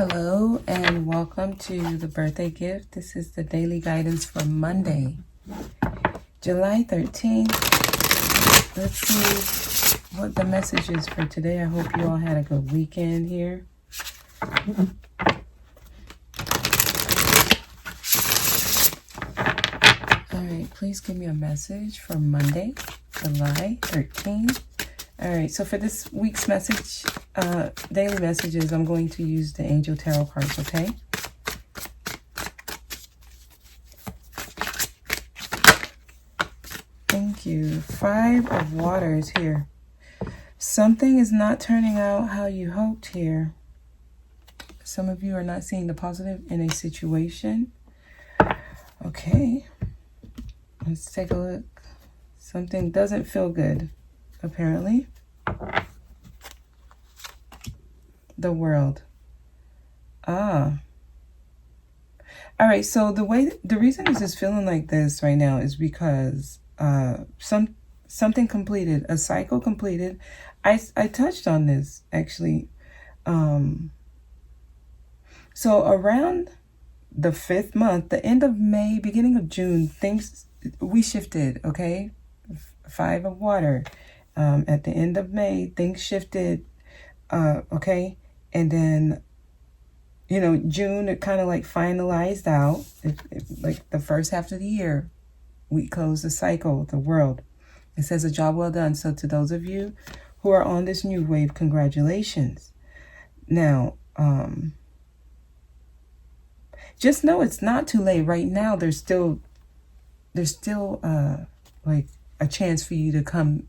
Hello and welcome to the birthday gift. This is the daily guidance for Monday, July 13th. Let's see what the message is for today. I hope you all had a good weekend here. All right, please give me a message for Monday, July 13th. All right, so for this week's message, daily messages, I'm going to use the Angel Tarot cards, okay? Thank you. 5 of Waters here. Something is not turning out how you hoped here. Some of you are not seeing the positive in a situation. Okay, let's take a look. Something doesn't feel good, apparently. The World. All right, so the reason this is feeling like this right now is because something completed, a cycle completed. I touched on this actually. So around the 5th month, the end of May, beginning of June, we shifted, okay? 5 of Water. At the end of May, things shifted, okay? And then, you know, June, it kind of like finalized out. Like the first half of the year, we closed the cycle, the world. It says a job well done. So to those of you who are on this new wave, congratulations. Now, just know it's not too late. Right now, there's still like a chance for you to come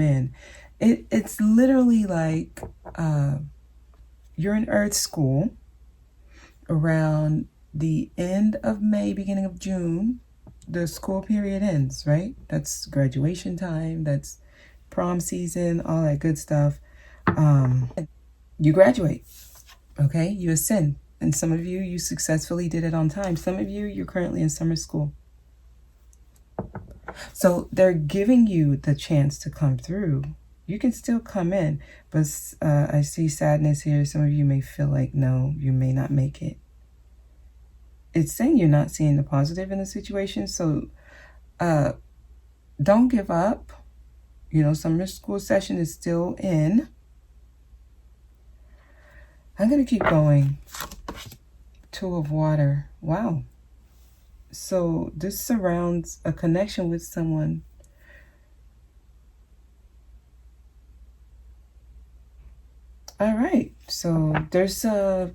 in. It's literally like you're in Earth School around the end of May, beginning of June. The school period ends, right? That's graduation time. That's prom season, all that good stuff. You graduate, okay? You ascend. And some of you successfully did it on time. Some of you're currently in summer school. So they're giving you the chance to come through. You can still come in, but I see sadness here. Some of you may feel like, no, you may not make it. It's saying you're not seeing the positive in the situation. So don't give up. You know, summer school session is still in. I'm going to keep going. 2 of Water. Wow. So this surrounds a connection with someone. All right. So there's a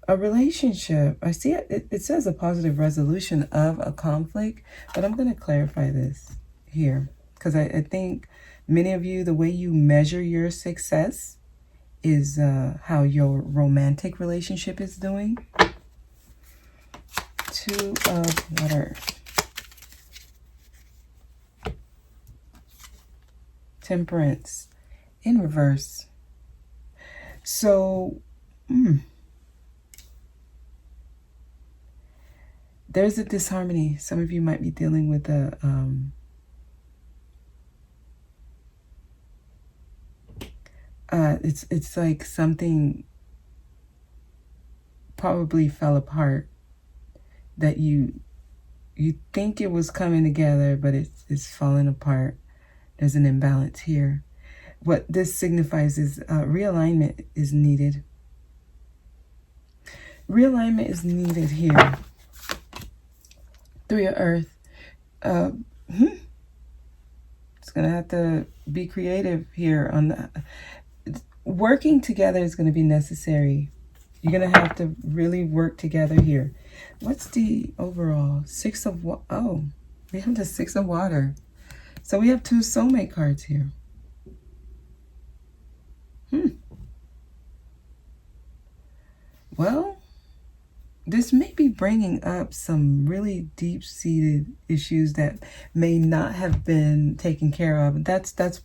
relationship. I see it says a positive resolution of a conflict, but I'm going to clarify this here because I think many of you, the way you measure your success is how your romantic relationship is doing. 2 of Water. Temperance in reverse. So there's a disharmony. Some of you might be dealing with a it's like something probably fell apart that you think it was coming together, but it's falling apart. There's an imbalance here. What this signifies is realignment is needed. Realignment is needed here. 3 of Earth. It's going to have to be creative here. Working together is going to be necessary. You're going to have to really work together here. What's the overall? 6 of Water. Oh, we have the 6 of Water. So we have 2 soulmate cards here. Well, this may be bringing up some really deep-seated issues that may not have been taken care of. That's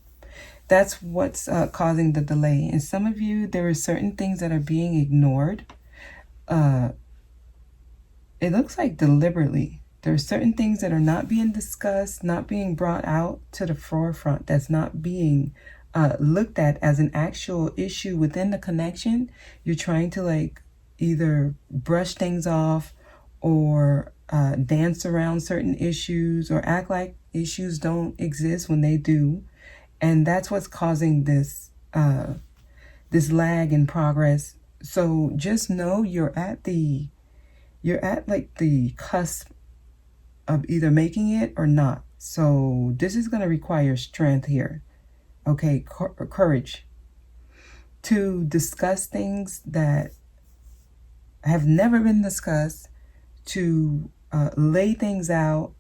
what's causing the delay. And some of you, there are certain things that are being ignored. It looks like deliberately. There are certain things that are not being discussed, not being brought out to the forefront. That's not being looked at as an actual issue within the connection, you're trying to like either brush things off or dance around certain issues or act like issues don't exist when they do. And that's what's causing this this lag in progress. So just know you're at like the cusp of either making it or not. So this is going to require strength here. Okay, courage to discuss things that have never been discussed, to lay things out.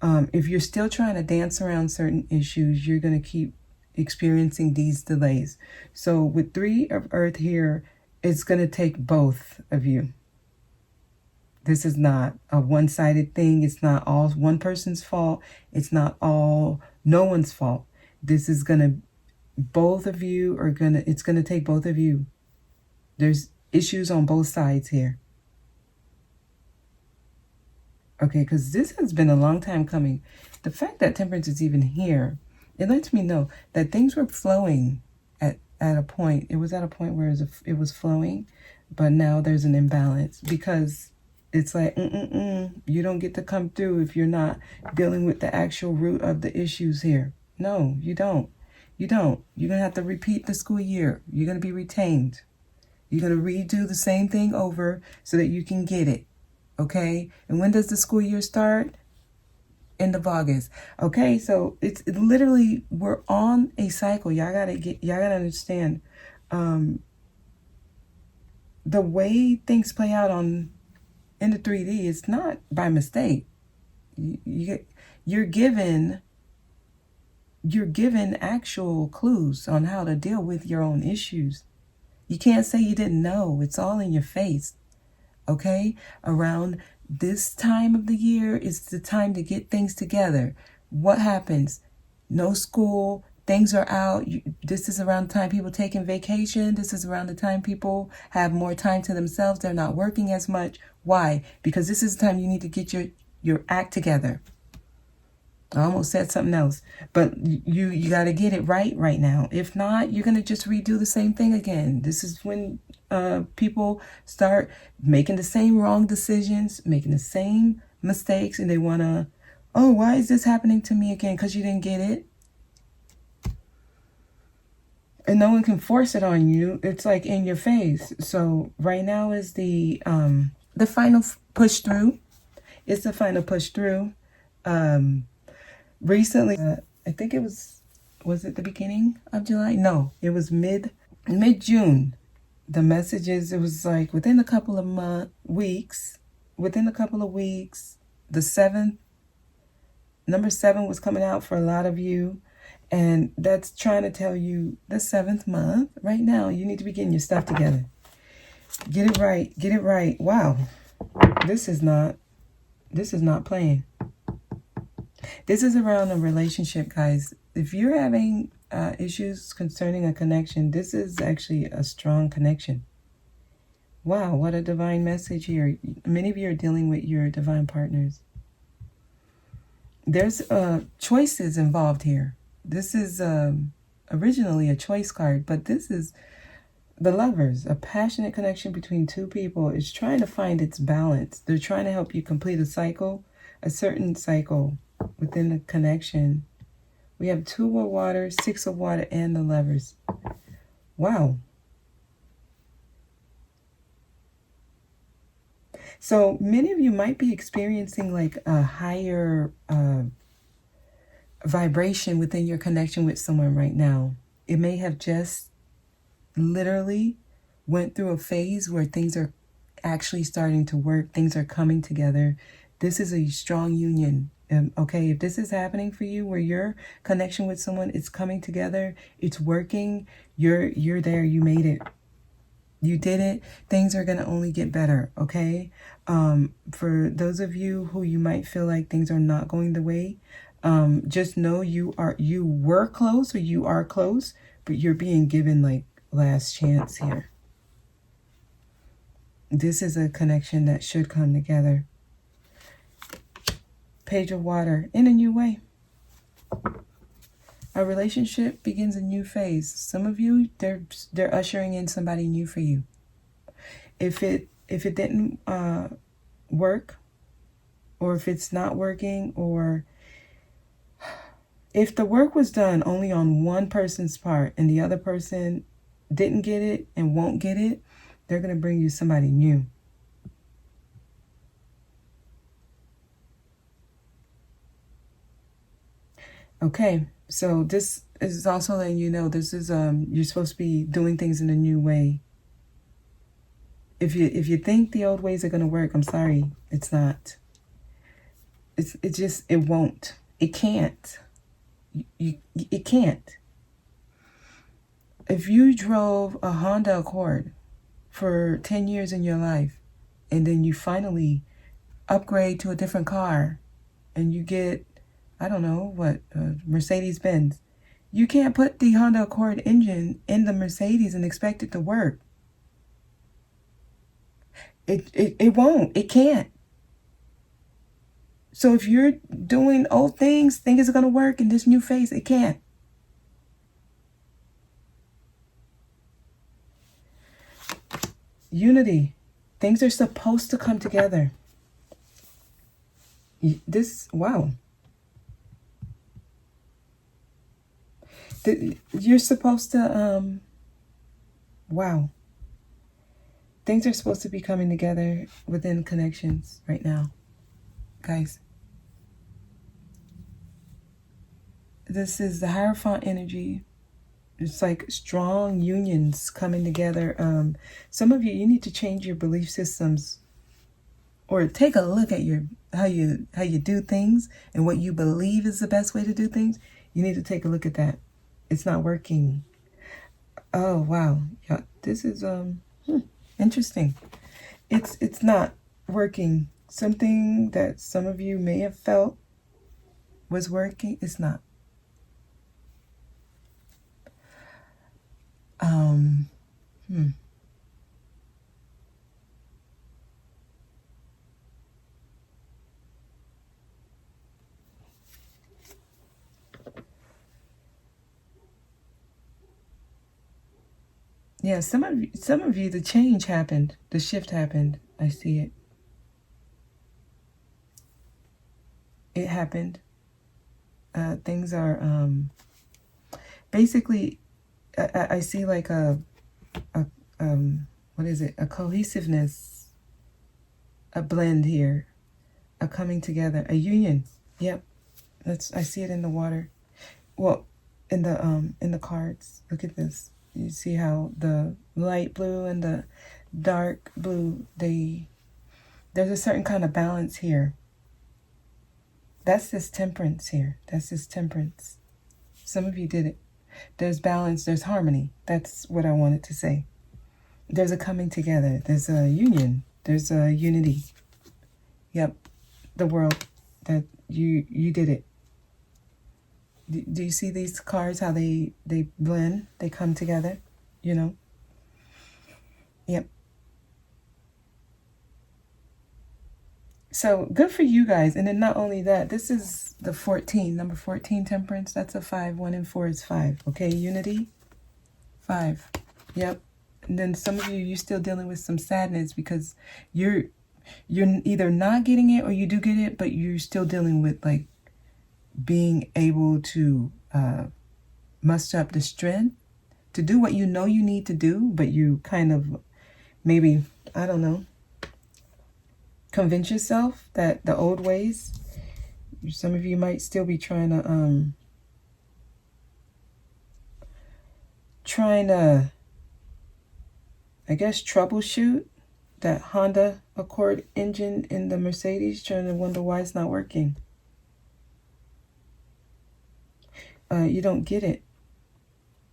If you're still trying to dance around certain issues, you're going to keep experiencing these delays. So with 3 of Earth here, it's going to take both of you. This is not a one-sided thing. It's not all one person's fault. It's not all no one's fault. This is going to, both of you are going to, it's going to take both of you. There's issues on both sides here. Okay, because this has been a long time coming. The fact that Temperance is even here, it lets me know that things were flowing at a point. It was at a point where it was flowing, but now there's an imbalance because it's like, you don't get to come through if you're not dealing with the actual root of the issues here. No, you don't. You don't. You're going to have to repeat the school year. You're going to be retained. You're going to redo the same thing over so that you can get it. Okay? And when does the school year start? End of August. Okay, so it's literally, we're on a cycle. Y'all gotta understand the way things play out in the 3D, it's not by mistake. You're given actual clues on how to deal with your own issues. You can't say you didn't know. It's all in your face. Okay? Around this time of the year is the time to get things together. What happens? No school. Things are out. This is around the time people taking vacation. This is around the time people have more time to themselves. They're not working as much. Why? Because this is the time you need to get your act together. I almost said something else, but you got to get it right now. If not, you're going to just redo the same thing again. This is when people start making the same wrong decisions, making the same mistakes, and they want to, oh, why is this happening to me again? Because you didn't get it. And no one can force it on you. It's like in your face. So right now is the final push through. It's the final push through. Recently, I think it was it the beginning of July? No, it was mid-June. The messages, it was like within a couple of weeks, the 7th, number 7 was coming out for a lot of you. And that's trying to tell you the 7th month, right now, you need to be getting your stuff together. Get it right. Get it right. Wow. This is not playing. This is around a relationship, guys. If you're having issues concerning a connection, this is actually a strong connection. Wow, what a divine message here. Many of you are dealing with your divine partners. There's choices involved here. This is originally a choice card, but this is the Lovers. A passionate connection between two people is trying to find its balance. They're trying to help you complete a cycle, a certain cycle within the connection. We have 2 of water, 6 of water, and the Lovers. Wow. So many of you might be experiencing like a higher vibration within your connection with someone right now. It may have just literally went through a phase where things are actually starting to work. Things are coming together. This is a strong union. Okay, if this is happening for you, where your connection with someone is coming together, it's working, you're there, you made it. You did it. Things are going to only get better, okay? For those of you who you might feel like things are not going the way, just know you were close, or you are close, but you're being given like last chance here. This is a connection that should come together. Page of Water, in a new way. A relationship begins a new phase. Some of you, they're ushering in somebody new for you. If it didn't work, or if it's not working, or if the work was done only on one person's part and the other person didn't get it and won't get it, they're going to bring you somebody new. Okay, so this is also letting you know this is you're supposed to be doing things in a new way. If you think the old ways are going to work, I'm sorry, it's not. It won't. It can't. It can't. If you drove a Honda Accord for 10 years in your life, and then you finally upgrade to a different car, and you get, I don't know what, Mercedes-Benz, you can't put the Honda Accord engine in the Mercedes and expect it to work. It won't. It can't. So if you're doing old things, think it's going to work in this new phase, it can't. Unity. Things are supposed to come together. Wow. You're supposed to, wow. Things are supposed to be coming together within connections right now, guys. This is the Hierophant energy. It's like strong unions coming together. Some of you need to change your belief systems, or take a look at how you do things and what you believe is the best way to do things. You need to take a look at that. It's not working. Oh wow, yeah, this is interesting. It's not working. Something that some of you may have felt was working, it's not. Yeah, some of you, the change happened, the shift happened. I see it. It happened. Things are basically. I see like a what is it? A cohesiveness, a blend here, a coming together, a union. Yep, I see it in the water. Well, in the cards. Look at this. You see how the light blue and the dark blue, there's a certain kind of balance here. That's this temperance here. That's this temperance. Some of you did it. There's balance, there's harmony. That's what I wanted to say. There's a coming together. There's a union. There's a unity. Yep. The world, that you did it. Do you see these cards, how they blend, they come together, you know? Yep. So good for you guys. And then not only that, this is the 14, number 14, temperance. That's a 5. 1 and 4 is 5. Okay, unity, 5. Yep. And then some of you're still dealing with some sadness because you're either not getting it or you do get it, but you're still dealing with like being able to muster up the strength to do what you know you need to do, but you kind of maybe, I don't know, convince yourself that the old ways, some of you might still be trying to I guess troubleshoot that Honda Accord engine in the Mercedes, trying to wonder why it's not working. You don't get it.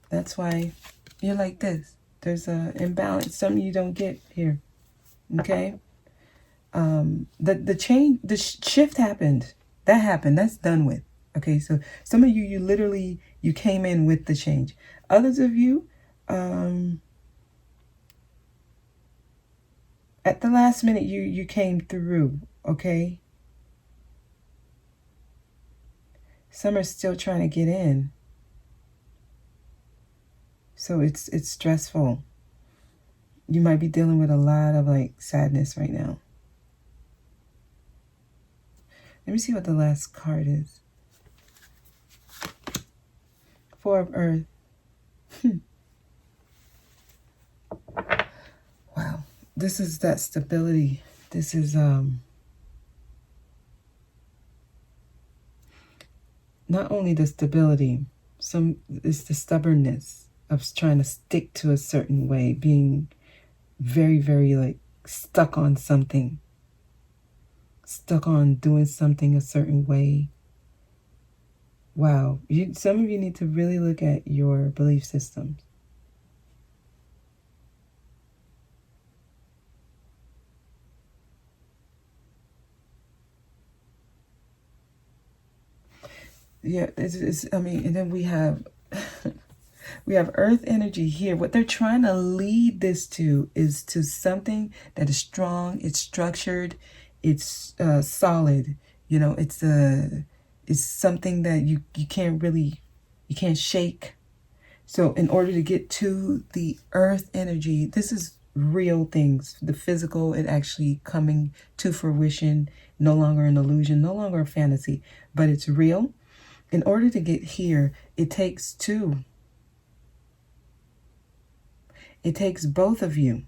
That's why you're like this. There's a imbalance, something you don't get here. Okay? The change, the shift happened. That happened. That's done with. Okay, so some of you literally, you came in with the change. Others of you, at the last minute, you came through. Okay? Some are still trying to get in. So it's stressful. You might be dealing with a lot of like sadness right now. Let me see what the last card is. Four of Earth. Wow. This is that stability. This is not only the stability, it's the stubbornness of trying to stick to a certain way, being very, very like stuck on something, stuck on doing something a certain way. Wow. Some of you need to really look at your belief systems. Yeah, I mean, and then we have we have earth energy here. What they're trying to lead this to is to something that is strong, it's structured, it's solid. You know, it's something that you can't shake. So in order to get to the earth energy, this is real things. The physical, it actually coming to fruition, no longer an illusion, no longer a fantasy, but it's real. In order to get here, it takes two. It takes both of you.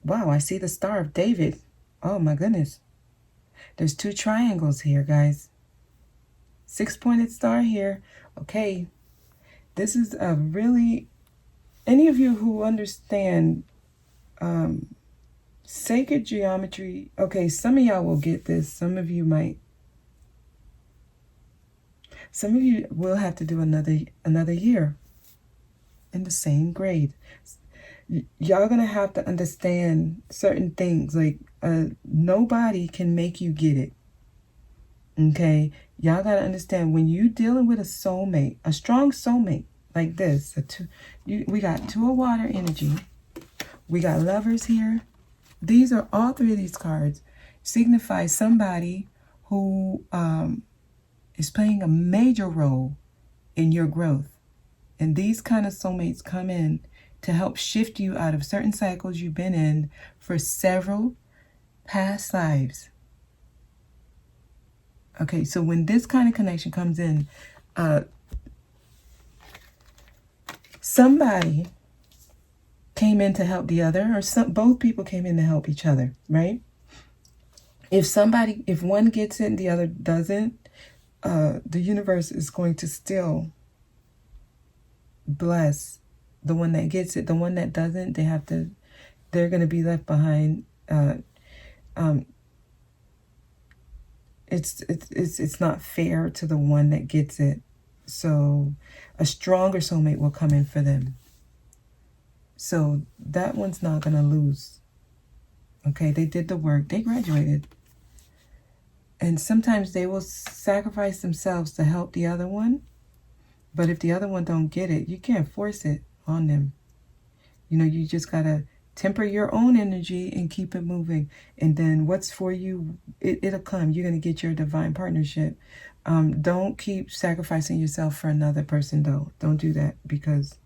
Wow, I see the Star of David. Oh my goodness. There's two triangles here, guys. 6-pointed star here. Okay. This is a really, any of you who understand sacred geometry, okay, some of y'all will get this. Some of you might. Some of you will have to do another year in the same grade. Y'all gonna have to understand certain things. Like nobody can make you get it. Okay, y'all gotta understand when you dealing with a soulmate, a strong soulmate like this. We got two of water energy. We got lovers here. These are all three of these cards signify somebody who is playing a major role in your growth. And these kind of soulmates come in to help shift you out of certain cycles you've been in for several past lives. Okay, so when this kind of connection comes in, somebody came in to help the other, or both people came in to help each other, right? If one gets it and the other doesn't, the universe is going to still bless the one that gets it. The one that doesn't, they're going to be left behind. It's not fair to the one that gets it. So a stronger soulmate will come in for them. So that one's not going to lose. Okay, they did the work. They graduated. And sometimes they will sacrifice themselves to help the other one. But if the other one don't get it, you can't force it on them. You know, you just got to temper your own energy and keep it moving. And then what's for you, it'll come. You're going to get your divine partnership. Don't keep sacrificing yourself for another person, though. Don't do that, because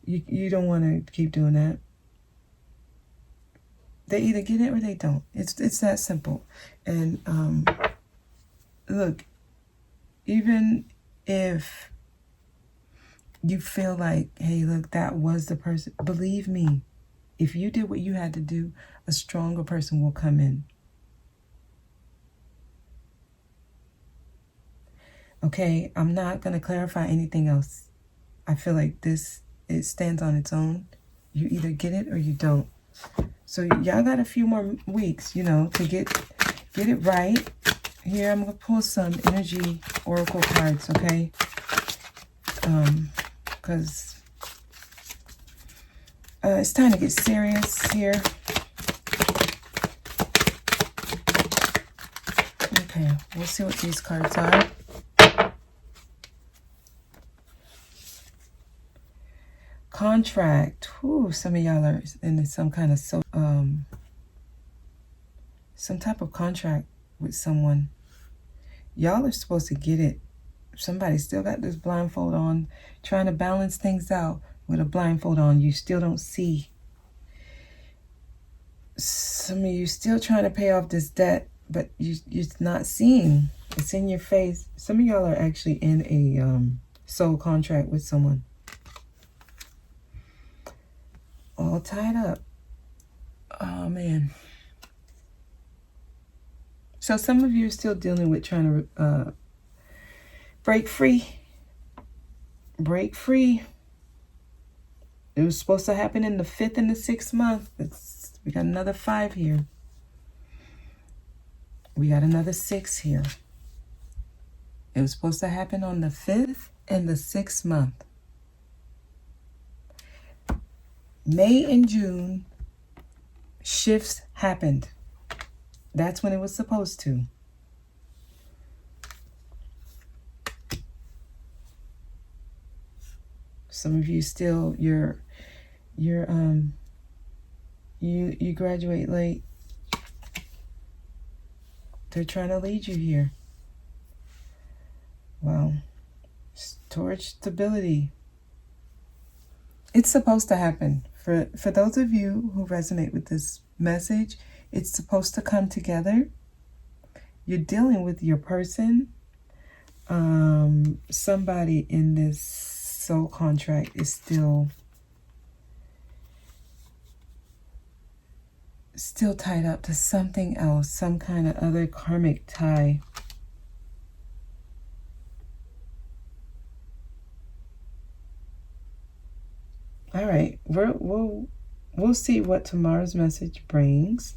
you don't want to keep doing that. They either get it or they don't. It's that simple. And look, even if you feel like, hey, look, that was the person, believe me, if you did what you had to do, a stronger person will come in. Okay, I'm not going to clarify anything else. I feel like it stands on its own. You either get it or you don't. So y'all got a few more weeks, to get it right. Here, I'm going to pull some energy oracle cards, okay? Because it's time to get serious here. Okay, we'll see what these cards are. Contract. Ooh, some of y'all are in some kind of some type of contract with someone. Y'all are supposed to get it. Somebody still got this blindfold on, trying to balance things out with a blindfold on. You still don't see. Some of you still trying to pay off this debt, but you're not seeing. It's in your face. Some of y'all are actually in a soul contract with someone. All tied up. Oh, man. So some of you are still dealing with trying to break free. Break free. It was supposed to happen in the 5th and the 6th month. We got another 5 here. We got another 6 here. It was supposed to happen on the 5th and the 6th month. May and June, shifts happened. That's when it was supposed to. Some of you still, you graduate late. They're trying to lead you here. Wow. Towards stability. It's supposed to happen. For those of you who resonate with this message, it's supposed to come together. You're dealing with your person. Somebody in this soul contract is still tied up to something else, some kind of other karmic tie. All right, we'll see what tomorrow's message brings.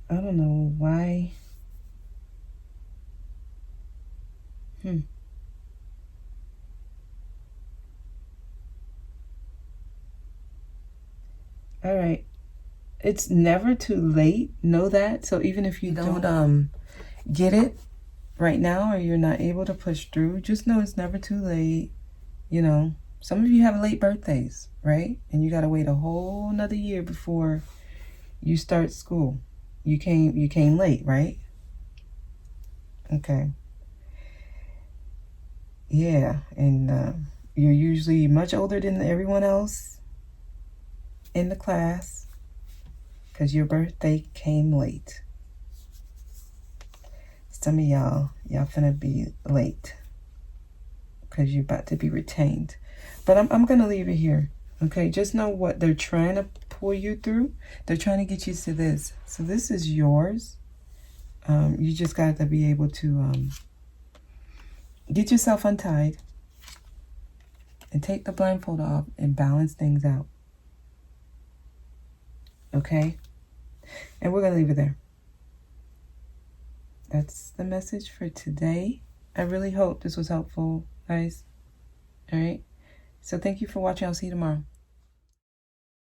I don't know why. All right. It's never too late. Know that. So even if you don't get it right now, or you're not able to push through, just know it's never too late. You know, some of you have late birthdays, right? And you got to wait a whole another year before you start school. You came late, right? Okay. Yeah, and you're usually much older than everyone else in the class because your birthday came late. Some of y'all finna be late because you're about to be retained. But I'm gonna leave it here. Okay, just know what they're trying to pull you through. They're trying to get you to this. So this is yours. You just got to be able to get yourself untied and take the blindfold off and balance things out. Okay? And we're going to leave it there. That's the message for today. I really hope this was helpful, guys. All right? So thank you for watching. I'll see you tomorrow.